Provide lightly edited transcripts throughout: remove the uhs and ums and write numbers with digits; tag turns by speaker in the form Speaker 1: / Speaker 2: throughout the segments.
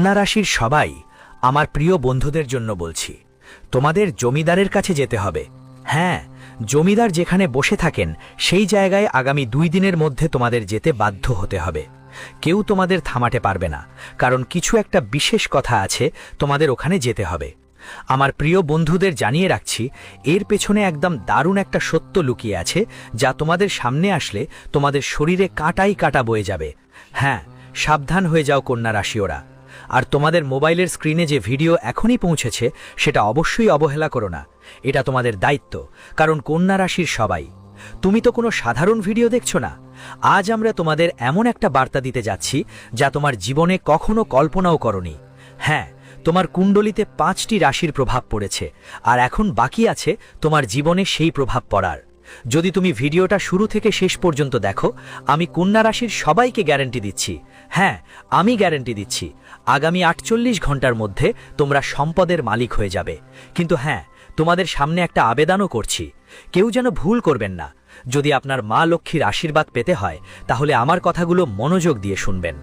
Speaker 1: কন্যা রাশির সবাই আমার প্রিয় বন্ধুদের জন্য বলছি, তোমাদের জমিদারের কাছে যেতে হবে। হ্যাঁ, জমিদার যেখানে বসে থাকেন সেই জায়গায় আগামী 2 দিনের মধ্যে তোমাদের যেতে বাধ্য হতে হবে। কেউ তোমাদের থামাতে পারবে না, কারণ কিছু একটা বিশেষ কথা আছে, তোমাদের ওখানে যেতে হবে। আমার প্রিয় বন্ধুদের জানিয়ে রাখছি, এর পেছনে একদম দারুণ একটা সত্য লুকিয়ে আছে, যা তোমাদের সামনে আসলে তোমাদের শরীরে কাঁটাই কাঁটা বয়ে যাবে। হ্যাঁ, সাবধান হয়ে যাও কন্যা রাশিওরা। আর তোমাদের মোবাইলের স্ক্রিনে যে ভিডিও এখনই পৌঁছেছে সেটা অবশ্যই অবহেলা করো না। এটা তোমাদের দায়িত্ব, কারণ কন্যা রাশির সবাই। তুমি তো কোনো সাধারণ ভিডিও দেখছো না। আজ আমরা তোমাদের এমন একটা বার্তা দিতে যাচ্ছি যা তোমার জীবনে কখনো কল্পনাও করনি। হ্যাঁ, তোমার কুণ্ডলিতে 5টি রাশির প্রভাব পড়েছে, আর এখন বাকি আছে তোমার জীবনে সেই প্রভাব পড়ার। যদি তুমি ভিডিওটা শুরু থেকে শেষ পর্যন্ত দেখো, আমি কন্যা রাশির সবাইকে গ্যারান্টি দিচ্ছি, হ্যাঁ, আমি গ্যারান্টি দিচ্ছি, আগামী 48 ঘন্টার মধ্যে তোমরা সম্পদের মালিক হয়ে যাবে। কিন্তু হ্যাঁ, তোমাদের সামনে একটা আবেদনও করছি, কেউ যেন ভুল করবেন না। যদি আপনার মা লক্ষ্মীর আশীর্বাদ পেতে হয়, তাহলে আমার কথাগুলো মনোযোগ দিয়ে শুনবেন।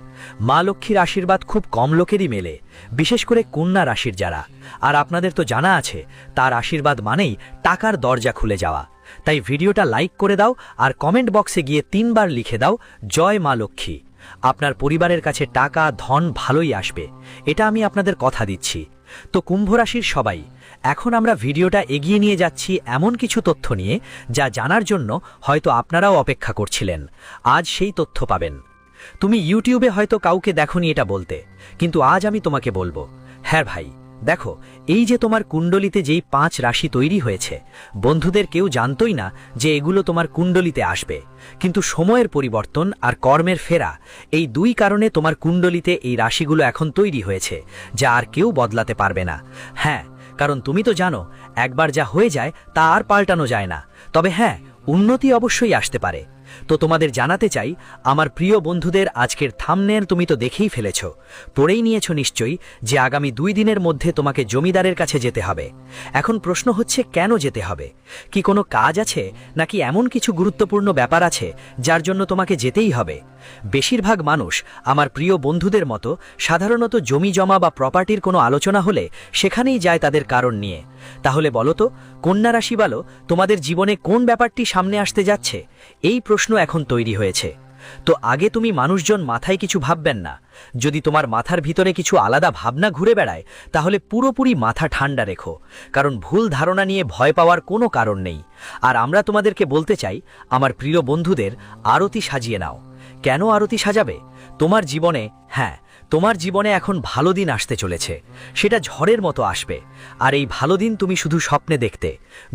Speaker 1: মা লক্ষ্মীর আশীর্বাদ খুব কম লোকেরই মেলে, বিশেষ করে কন্যা রাশির যারা। আর আপনাদের তো জানা আছে, তার আশীর্বাদ মানেই টাকার দরজা খুলে যাওয়া। তাই ভিডিওটা লাইক করে দাও, আর কমেন্ট বক্সে গিয়ে 3 বার লিখে দাও, জয় মা লক্ষ্মী। আপনার পরিবারের কাছে টাকা ধন ভালোই আসবে, এটা আমি আপনাদের কথা দিচ্ছি। তো কুম্ভ রাশির সবাই, এখন আমরা ভিডিওটা এগিয়ে নিয়ে যাচ্ছি এমন কিছু তথ্য নিয়ে, যা জানার জন্য হয়তো আপনারাও অপেক্ষা করছিলেন। আজ সেই তথ্য পাবেন। তুমি ইউটিউবে হয়তো কাউকে দেখোনি এটা বলতে, কিন্তু আজ আমি তোমাকে বলবো, হ্যাঁ ভাই, দেখো, এই যে তোমার কুণ্ডলিতে যেই 5 রাশি তৈরি হয়েছে, বন্ধুদের কেউ জানতই না যে এগুলো তোমার কুণ্ডলিতে আসবে। কিন্তু সময়ের পরিবর্তন আর কর্মের ফেরা, এই 2 কারণে তোমার কুণ্ডলিতে এই রাশিগুলো এখন তৈরি হয়েছে, যা আর কেউ বদলাতে পারবে না। হ্যাঁ, কারণ তুমি তো জানো, একবার যা হয়ে যায় তা আর পাল্টানো যায় না। তবে হ্যাঁ, উন্নতি অবশ্যই আসতে পারে। তো তোমাদের জানাতে চাই, আমার প্রিয় বন্ধুদের, আজকের থাম্বনেল তুমি তো দেখেই ফেলেছ, পড়েই নিয়েছ নিশ্চয়ই, যে আগামী 2 দিনের মধ্যে তোমাকে জমিদারের কাছে যেতে হবে। এখন প্রশ্ন হচ্ছে, কেন যেতে হবে? কি কোনো কাজ আছে, নাকি এমন কিছু গুরুত্বপূর্ণ ব্যাপার আছে যার জন্য তোমাকে যেতেই হবে? বেশিরভাগ মানুষ আমার প্রিয় বন্ধুদের মতো সাধারণত জমি জমা বা প্রপার্টির কোনো আলোচনা হলে সেখানেই যায় তাদের কারণ নিয়ে। তাহলে বলো তো, কন্যা রাশি বলো, তোমাদের জীবনে কোন ব্যাপারটি সামনে আসতে যাচ্ছে? এই প্রশ্ন এখন তৈরি হয়েছে। তো আগে তুমি মানুষজন মাথায় কিছু ভাববেন না। যদি তোমার মাথার ভিতরে কিছু আলাদা ভাবনা ঘুরে বেড়ায়, তাহলে পুরোপুরি মাথা ঠান্ডা রেখো, কারণ ভুল ধারণা নিয়ে ভয় পাওয়ার কোনো কারণ নেই। আর আমরা তোমাদেরকে বলতে চাই, আমার প্রিয় বন্ধুদের, আরতি সাজিয়ে নাও। কেন আরতি সাজাবে? তোমার জীবনে, হ্যাঁ, তোমার জীবনে এখন ভালো দিন আসতে চলেছে, সেটা ঝড়ের মতো আসবে। আর এই ভালো দিন তুমি শুধু স্বপ্নে দেখতে,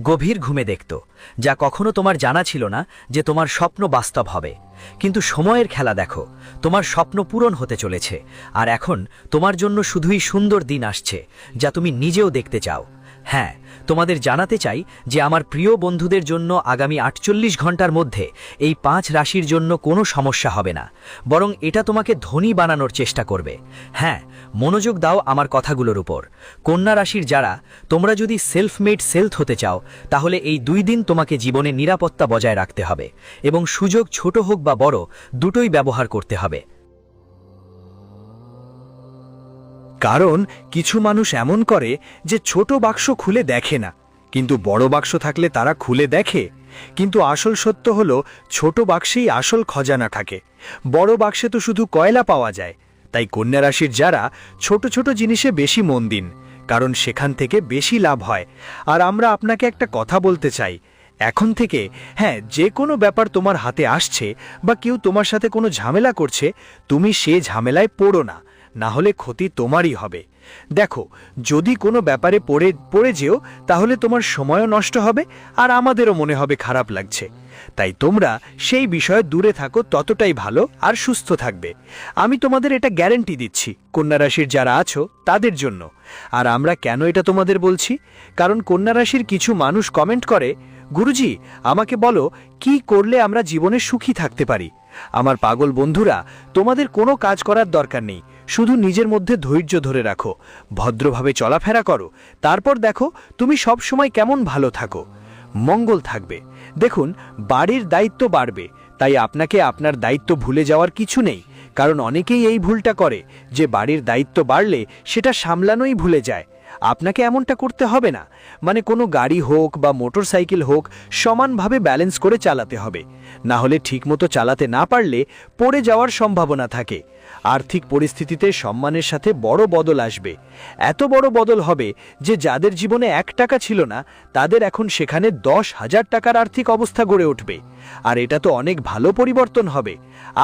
Speaker 1: গভীর ঘুমে দেখতো, যা কখনো তোমার জানা ছিল না যে তোমার স্বপ্ন বাস্তব হবে। কিন্তু সময়ের খেলা দেখো, তোমার স্বপ্ন পূরণ হতে চলেছে, আর এখন তোমার জন্য শুধুই সুন্দর দিন আসছে, যা তুমি নিজেও দেখতে চাও। হ্যাঁ, তোমাদের জানাতে চাই যে আমার প্রিয় বন্ধুদের জন্য আগামী 48 ঘন্টার মধ্যে এই 5 রাশির জন্য কোনো সমস্যা হবে না, বরং এটা তোমাকে ধনী বানানোর চেষ্টা করবে। হ্যাঁ, মনোযোগ দাও আমার কথাগুলোর উপর। কন্যা রাশির যারা, তোমরা যদি সেলফ মেড সেলথ হতে চাও, তাহলে এই 2 দিন তোমাকে জীবনে নিরাপত্তা বজায় রাখতে হবে, এবং সুযোগ ছোট হোক বা বড়, দুটোই ব্যবহার করতে হবে।
Speaker 2: কারণ কিছু মানুষ এমন করে যে ছোট বাক্স খুলে দেখে না, কিন্তু বড় বাক্স থাকলে তারা খুলে দেখে। কিন্তু আসল সত্য হলো, ছোট বাক্সেই আসল খজানা থাকে, বড় বাক্সে তো শুধু কয়লা পাওয়া যায়। তাই কন্যা রাশির যারা, ছোট ছোট জিনিসে বেশি মন দিন, কারণ সেখান থেকে বেশি লাভ হয়। আর আমরা আপনাকে একটা কথা বলতে চাই, এখন থেকে, হ্যাঁ, যে কোনো ব্যাপার তোমার হাতে আসছে বা কেউ তোমার সাথে কোনো ঝামেলা করছে, তুমি সে ঝামেলায় পড়ো না, না হলে ক্ষতি তোমারই হবে। দেখো, যদি কোনো ব্যাপারে পড়ে যেও, তাহলে তোমার সময়ও নষ্ট হবে, আর আমাদেরও মনে হবে খারাপ লাগছে। তাই তোমরা সেই বিষয়ে দূরে থাকো, ততটাই ভালো, আর সুস্থ থাকবে। আমি তোমাদের এটা গ্যারান্টি দিচ্ছি, কন্যা রাশির যারা আছো তাদের জন্য। আর আমরা কেন এটা তোমাদের বলছি? কারণ কন্যা রাশির কিছু মানুষ কমেন্ট করে, গুরুজি, আমাকে বলো কি করলে আমরা জীবনে সুখী থাকতে পারি। আমার পাগল বন্ধুরা, তোমাদের কোনো কাজ করার দরকার নেই, শুধু নিজের মধ্যে ধৈর্য ধরে রাখো, ভদ্রভাবে চলাফেরা করো, তারপর দেখো তুমি সব সময় কেমন ভালো থাকো, মঙ্গল থাকবে। দেখুন, বাড়ির দায়িত্ব বাড়বে, তাই আপনাকে আপনার দায়িত্ব ভুলে যাওয়ার কিছু নেই, কারণ অনেকেই এই ভুলটা করে যে বাড়ির দায়িত্ব বাড়লে সেটা সামলানোই ভুলে যায়। আপনাকে এমনটা করতে হবে না, মানে কোনো গাড়ি হোক বা মোটরসাইকেল হোক সমানভাবে ব্যালেন্স করে চালাতে হবে, না হলে ঠিকমতো চালাতে না পারলে পড়ে যাওয়ার সম্ভাবনা থাকে। আর্থিক পরিস্থিতিতে সম্মানের সাথে বড় বদল আসবে, এত বড় বদল হবে যে যাদের জীবনে 1 টাকা ছিল না তাদের এখন সেখানে 10,000 টাকার আর্থিক অবস্থা গড়ে উঠবে। আর এটা তো অনেক ভালো পরিবর্তন হবে।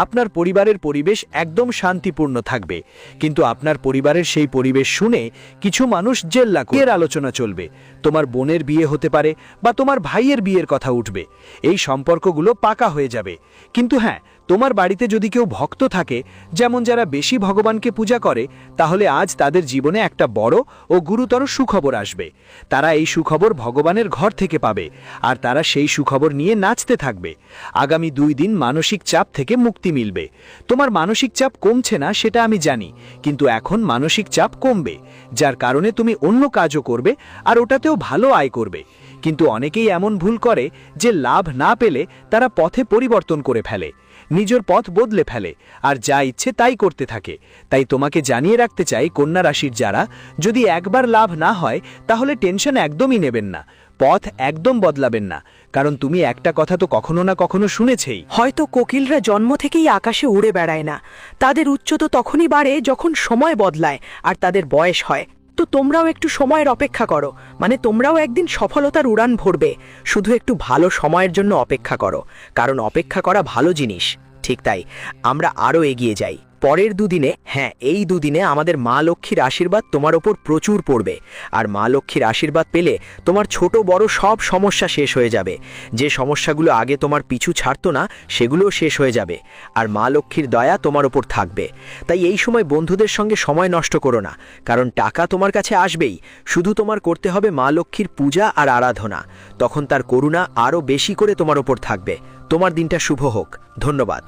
Speaker 2: আপনার পরিবারের পরিবেশ একদম শান্তিপূর্ণ থাকবে, কিন্তু আপনার পরিবারের সেই পরিবেশ শুনে কিছু মানুষ জেল্লাকের আলোচনা চলবে। তোমার বোনের বিয়ে হতে পারে বা তোমার ভাইয়ের বিয়ের কথা উঠবে, এই সম্পর্কগুলো পাকা হয়ে যাবে। কিন্তু হ্যাঁ, তোমার বাড়িতে যদি কেউ ভক্ত থাকে, যেমন যারা বেশি ভগবানকে পূজা করে, তাহলে আজ তাদের জীবনে একটা বড় ও গুরুতর সুখবর আসবে। তারা এই সুখবর ভগবানের ঘর থেকে পাবে, আর তারা সেই সুখবর নিয়ে নাচতে থাকবে। আগামী 2 দিন মানসিক চাপ থেকে মুক্তি মিলবে। তোমার মানসিক চাপ কমছে না সেটা আমি জানি, কিন্তু এখন মানসিক চাপ কমবে, যার কারণে তুমি অন্য কাজও করবে আর ওটাতেও ভালো আয় করবে। কিন্তু অনেকেই এমন ভুল করে যে লাভ না পেলে তারা পথে পরিবর্তন করে ফেলে, নিজের পথ বদলে ফেলে আর যা ইচ্ছে তাই করতে থাকে। তাই তোমাকে জানিয়ে রাখতে চাই, কন্যা রাশির যারা, যদি একবার লাভ না হয় তাহলে টেনশন একদমই নেবেন না, পথ একদম বদলাবেন না, কারণ তুমি একটা কথা তো কখনো না কখনো শুনেছেই।
Speaker 3: হয়তো কোকিলরা জন্ম থেকেই আকাশে উড়ে বেড়ায় না, তাদের উচ্চতা তখনই বাড়ে যখন সময় বদলায় আর তাদের বয়স হয়। তো তোমরাও একটু সময়ের অপেক্ষা করো, মানে তোমরাও একদিন সফলতার উড়ান ভরবে। শুধু একটু ভালো সময়ের জন্য অপেক্ষা করো, কারণ অপেক্ষা করা ভালো জিনিস। ঠিক তাই, আমরা আরও এগিয়ে যাই। পরের 2 দিনে, হ্যাঁ এই 2 দিনে আমাদের মা লক্ষ্মীর আশীর্বাদ তোমার ওপর প্রচুর পড়বে। আর মা লক্ষ্মীর আশীর্বাদ পেলে তোমার ছোট বড় সব সমস্যা শেষ হয়ে যাবে। যে সমস্যাগুলো আগে তোমার পিছু ছাড়তো না সেগুলোও শেষ হয়ে যাবে, আর মা লক্ষ্মীর দয়া তোমার ওপর থাকবে। তাই এই সময় বন্ধুদের সঙ্গে সময় নষ্ট করো না, কারণ টাকা তোমার কাছে আসবেই। শুধু তোমার করতে হবে মা লক্ষ্মীর পূজা আর আরাধনা, তখন তার করুণা আরও বেশি করে তোমার ওপর থাকবে। তোমার দিনটা শুভ হোক। ধন্যবাদ।